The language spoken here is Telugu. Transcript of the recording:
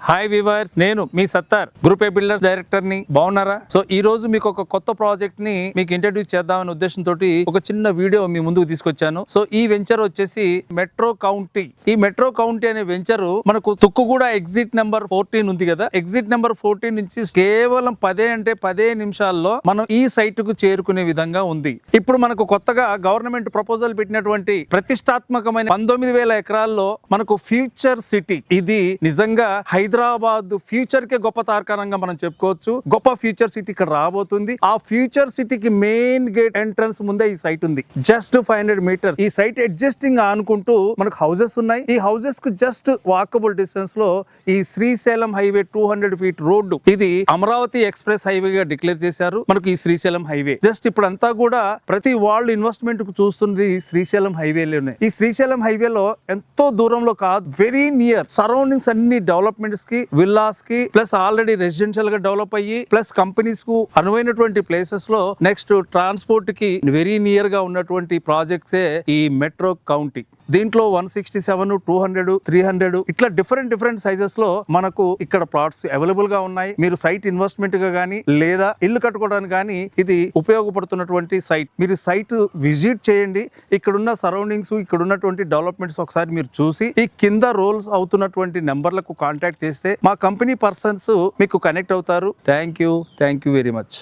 హాయ్ వ్యూవర్స్, నేను మీ Sattar group A builders director ని. బాగున్నారా? సో ఈ రోజు మీకు ఒక కొత్త ప్రాజెక్ట్ ని మీకు ఇంట్రడ్యూస్ చేద్దామనే ఉద్దేశంతో ఒక చిన్న వీడియో మీ ముందుకు తీసుకొచ్చాను. సో ఈ వెంచర్ వచ్చేసి మెట్రో కౌంటీ. ఈ మెట్రో కౌంటీ అనే వెంచర్ మనకు తుక్కుగూడ ఎగ్జిట్ నెంబర్ 14 ఉంది కదా. ఎగ్జిట్ నెంబర్ 14 నుంచి కేవలం 10 నిమిషాల్లో మనం ఈ సైట్ కు చేరుకునే విధంగా ఉంది. ఇప్పుడు మనకు కొత్తగా గవర్నమెంట్ ప్రపోజల్ పెట్టినటువంటి ప్రతిష్టాత్మకమైన 19,000 ఎకరాల్లో మనకు ఫ్యూచర్ సిటీ. ఇది నిజంగా హైదరాబాద్ ఫ్యూచర్ కే గొప్ప తార్కాణంగా మనం చెప్పుకోవచ్చు. గొప్ప ఫ్యూచర్ సిటీ ఇక్కడ రాబోతుంది. ఆ ఫ్యూచర్ సిటీకి మెయిన్ గేట్ ఎంట్రన్స్ ముందే ఈ సైట్ ఉంది. జస్ట్ 500 మీటర్స్ ఈ సైట్ అడ్జస్టింగ్ ఆనుకుంటూ మనకు హౌసెస్ ఉన్నాయి. ఈ హౌసెస్ కు జస్ట్ వాకబుల్ డిస్టెన్స్ లో ఈ శ్రీశైలం హైవే 200 ఫీట్ రోడ్డు, ఇది అమరావతి ఎక్స్ప్రెస్ హైవే గా డిక్లేర్ చేశారు. మనకు ఈ శ్రీశైలం హైవే జస్ట్ ఇప్పుడు అంతా కూడా ప్రతి వాళ్ళు ఇన్వెస్ట్మెంట్ కు చూస్తుంది శ్రీశైలం హైవేలోనే. ఈ శ్రీశైలం హైవేలో ఎంతో దూరంలో కాదు, వెరీ నియర్ సరౌండింగ్స్ అన్ని డెవలప్మెంట్స్ కి, విల్లాస్ కి, ప్లస్ ఆల్రెడీ రెసిడెన్షియల్ గా డెవలప్ అయ్యి, ప్లస్ కంపెనీస్ కు అనువైనటువంటి ప్లేసెస్ లో నెక్స్ట్ ట్రాన్స్పోర్ట్ కి వెరీ నియర్ గా ఉన్నటువంటి ప్రాజెక్ట్స్ ఈ మెట్రో కౌంటీ. దీంట్లో 167, 200, 300 ఇట్లా డిఫరెంట్ సైజెస్ లో మనకు ఇక్కడ ప్లాట్స్ అవైలబుల్ గా ఉన్నాయి. మీరు సైట్ ఇన్వెస్ట్మెంట్ గా గానీ లేదా ఇల్లు కట్టుకోవడానికి కానీ ఇది ఉపయోగపడుతున్నటువంటి సైట్. మీరు సైట్ విజిట్ చేయండి. ఇక్కడున్న సరౌండింగ్స్, ఇక్కడ ఉన్నటువంటి డెవలప్మెంట్స్ ఒకసారి మీరు చూసి ఈ కింద రోల్స్ అవుతున్నటువంటి నెంబర్లకు కాంటాక్ట్ చేస్తే మా కంపెనీ పర్సన్స్ మీకు కనెక్ట్ అవుతారు. Thank you very much.